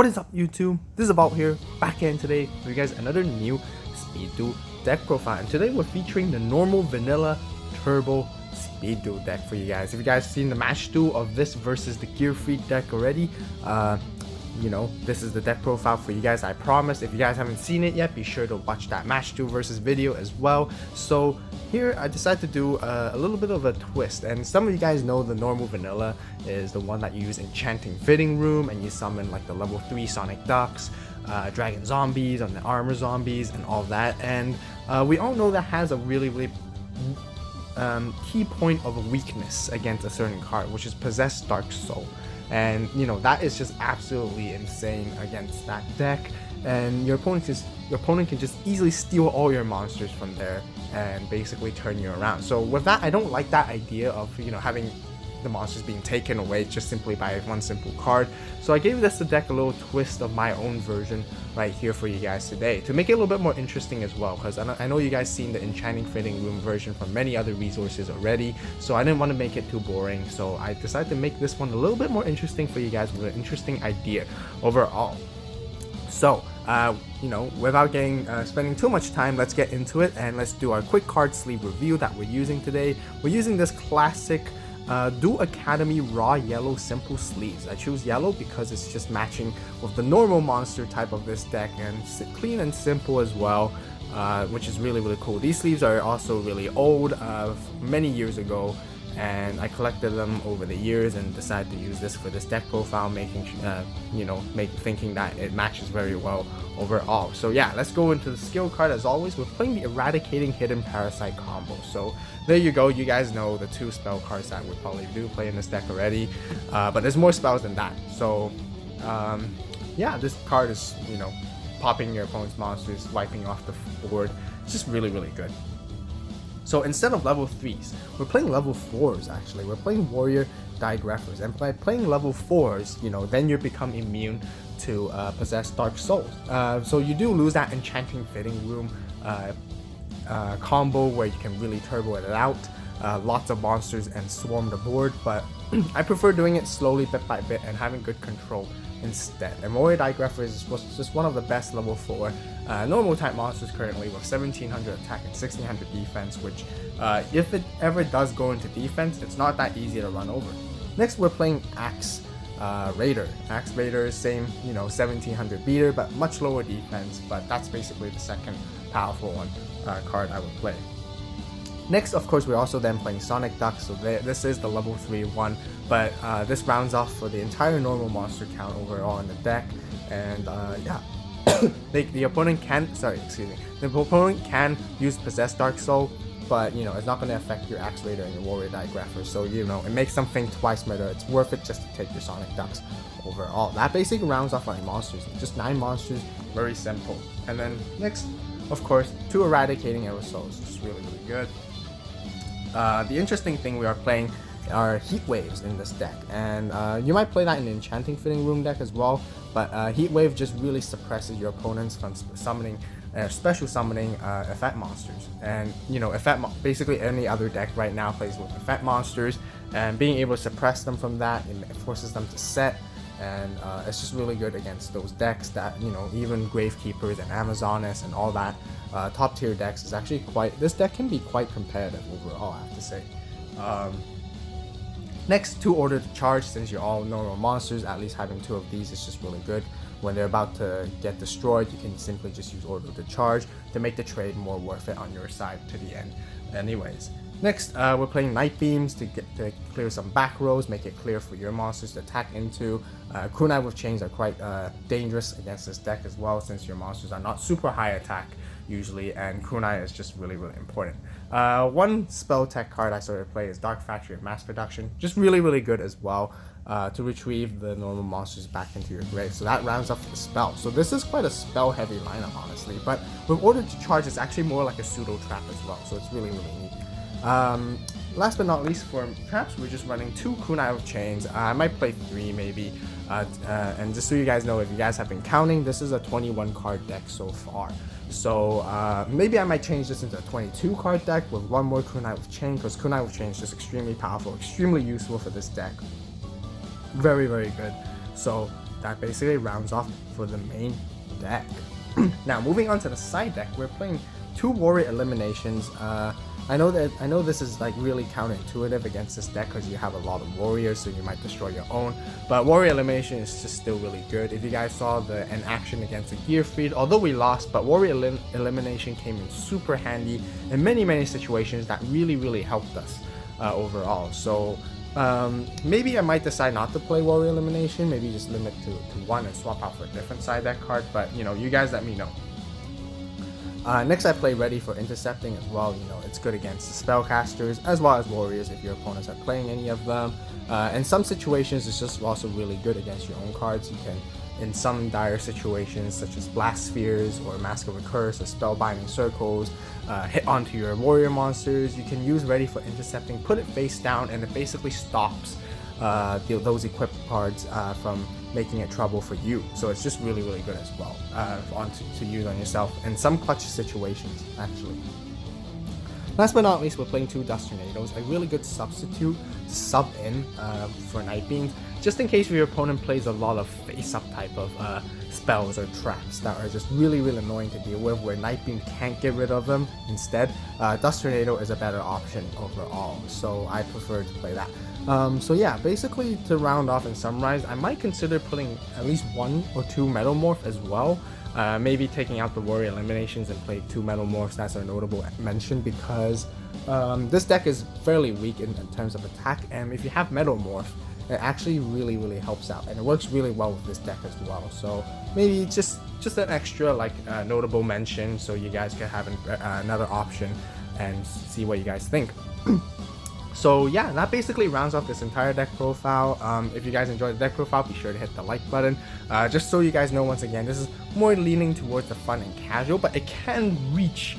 What is up, YouTube? This is About here, back again today with you guys another new Speed Duel deck profile. And today we're featuring the normal vanilla turbo Speed Duel deck for you guys. If you guys seen the match duel of this versus the Gear Free deck already, you know, this is the deck profile for you guys, I promise. If you guys haven't seen it yet, be sure to watch that match duel versus video as well. So here I decided to do a little bit of a twist, and some of you guys know the normal vanilla is the one that you use Enchanting Fitting Room and you summon like the level 3 Sonic Ducks, Dragon Zombies and the Armor Zombies and all that. And we all know that has a really key point of a weakness against a certain card, which is Possessed Dark Soul. And you know, that is just absolutely insane against that deck, and your opponent can just easily steal all your monsters from there and basically turn you around. So with that, I don't like that idea of, you know, having the monsters being taken away just simply by one simple card. So I gave this deck a little twist of my own version right here for you guys today to make it a little bit more interesting as well, because I know you guys seen the Enchanting Fitting Room version from many other resources already, so I didn't want to make it too boring. So I decided to make this one a little bit more interesting for you guys with an interesting idea overall. So you know, without spending too much time, let's get into it and let's do our quick card sleeve review that we're using today. We're using this classic Duel Academy Raw Yellow Simple Sleeves. I choose yellow because it's just matching with the normal monster type of this deck, and it's clean and simple as well, which is really cool. These sleeves are also really old, many years ago, and I collected them over the years and decided to use this for this deck profile, making thinking that it matches very well overall. So yeah, let's go into the skill card. As always, we're playing the Eradicating Hidden Parasite combo. So there you go, you guys know the 2 spell cards that we probably do play in this deck already, but there's more spells than that. So yeah, this card is, you know, popping your opponent's monsters, wiping off the board. It's just really good. So instead of level 3s, we're playing level 4s actually. We're playing Warrior Digraphers, and by playing level 4s, you know, then you become immune to Possessed Dark Souls. So you do lose that Enchanting Fitting Room combo where you can really turbo it out, lots of monsters and swarm the board, but I prefer doing it slowly, bit by bit, and having good control instead. And Warrior Digraphers was just one of the best level 4 normal type monsters currently, with 1700 attack and 1600 defense, which if it ever does go into defense, it's not that easy to run over. Next, we're playing Axe Raider. Axe Raider is same, you know, 1700 beater, but much lower defense, but that's basically the second powerful one card I would play. Next, of course, we're also then playing Sonic Ducks, so this is the level 3 one, but this rounds off for the entire normal monster count overall in the deck. And yeah, the opponent can use Possessed Dark Soul, but you know, it's not going to affect your Axe Raider and your Warrior Digrapher, so you know, it makes them think twice whether it's worth it just to take your Sonic Ducks overall. That basically rounds off my monsters, just 9 monsters, very simple. And then next, of course, 2 Eradicating Aerosols, just really good. The interesting thing we are playing are Heat Waves in this deck, and you might play that in the Enchanting Fitting Room deck as well, but Heat Wave just really suppresses your opponents from summoning special summoning effect monsters. And you know, basically any other deck right now plays with effect monsters, and being able to suppress them from that, it forces them to set, and it's just really good against those decks that, you know, even Gravekeepers and Amazonas and all that top tier decks is actually this deck can be quite competitive overall, I have to say. Next, 2 Order to Charge. Since you're all normal monsters, at least having 2 of these is just really good. When they're about to get destroyed, you can simply just use Order to Charge to make the trade more worth it on your side to the end. Anyways, next we're playing Night Beams to clear some back rows, make it clear for your monsters to attack into. Kunai with Chains are quite dangerous against this deck as well, since your monsters are not super high attack usually, and Kunai is just really important. One spell tech card I started to play is Dark Factory of Mass Production, just really good as well, to retrieve the normal monsters back into your grave. So that rounds up the spell. So this is quite a spell heavy lineup, honestly, but with Order to Charge, it's actually more like a pseudo trap as well, so it's really neat. Last but not least, for traps, we're just running 2 Kunai with Chains. I might play 3 maybe, and just so you guys know, if you guys have been counting, this is a 21 card deck so far. So maybe I might change this into a 22 card deck with 1 more Kunai with Chain, because Kunai with Chain is just extremely powerful, extremely useful for this deck. Very good. So that basically rounds off for the main deck. Now moving on to the side deck, we're playing 2 warrior eliminations. I know this is like really counterintuitive against this deck because you have a lot of warriors, so you might destroy your own, but warrior elimination is just still really good. If you guys saw an action against the Gearfried, although we lost, but warrior elimination came in super handy in many situations that really helped us overall. So maybe I might decide not to play warrior elimination, maybe just limit to 1 and swap out for a different side deck card, but you know, you guys let me know. Next I play Ready for Intercepting as well. You know, it's good against the spellcasters as well as warriors if your opponents are playing any of them. In some situations it's just also really good against your own cards. You can, in some dire situations such as Blast Spheres or Mask of a Curse or Spellbinding Circles, hit onto your warrior monsters, you can use Ready for Intercepting, put it face down, and it basically stops those equipped cards from making it trouble for you. So it's just really good as well to use on yourself in some clutch situations actually. Last but not least, we're playing 2 Dust Tornadoes, a really good substitute to sub in for Night Beams, just in case your opponent plays a lot of face-up type of spells or traps that are just really annoying to deal with, where Night Beam can't get rid of them. Instead, Dust Tornado is a better option overall, so I prefer to play that. So yeah, basically to round off and summarize, I might consider putting at least 1 or 2 Metamorph as well. Maybe taking out the warrior eliminations and play 2 Metamorphs. That's a notable mention because this deck is fairly weak in terms of attack, and if you have Metamorph, it actually really helps out, and it works really well with this deck as well. So maybe just an extra like notable mention, so you guys can have another option and see what you guys think. So yeah, that basically rounds off this entire deck profile. If you guys enjoyed the deck profile, be sure to hit the like button. Just so you guys know, once again, this is more leaning towards the fun and casual, but it can reach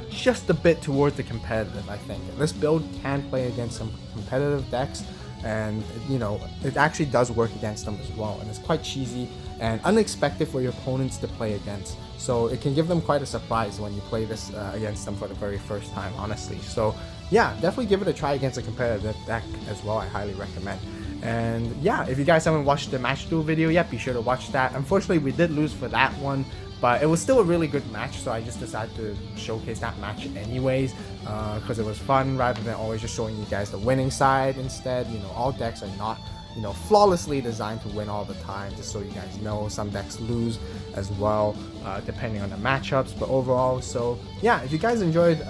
just a bit towards the competitive, I think. This build can play against some competitive decks, and you know, it actually does work against them as well, and it's quite cheesy and unexpected for your opponents to play against, so it can give them quite a surprise when you play this against them for the very first time, honestly. So yeah, definitely give it a try against a competitive deck as well. I highly recommend. And yeah, if you guys haven't watched the match duel video yet, be sure to watch that. Unfortunately, we did lose for that one, but it was still a really good match, so I just decided to showcase that match anyways, because it was fun rather than always just showing you guys the winning side instead. You know, all decks are not, you know, flawlessly designed to win all the time, just so you guys know. Some decks lose as well, depending on the matchups, but overall. So yeah, if you guys enjoyed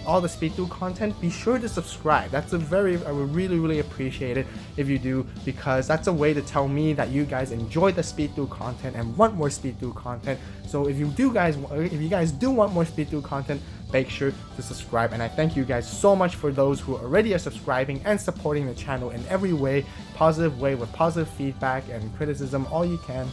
all the Speed Duel content, be sure to subscribe. I would really appreciate it if you do, because that's a way to tell me that you guys enjoy the Speed Duel content and want more Speed Duel content. So if you guys do want more Speed Duel content, make sure to subscribe. And I thank you guys so much for those who already are subscribing and supporting the channel in every way, positive way, with positive feedback and criticism, all you can.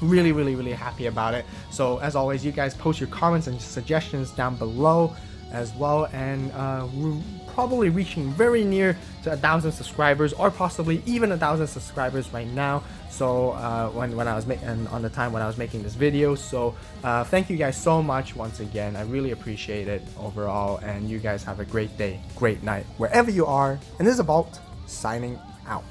Really happy about it. So as always, you guys post your comments and suggestions down below as well, and we're probably reaching very near to 1,000 subscribers, or possibly even 1,000 subscribers right now. So when I was making this video. So thank you guys so much once again. I really appreciate it overall, and you guys have a great day, great night wherever you are. And this is AVAULT signing out.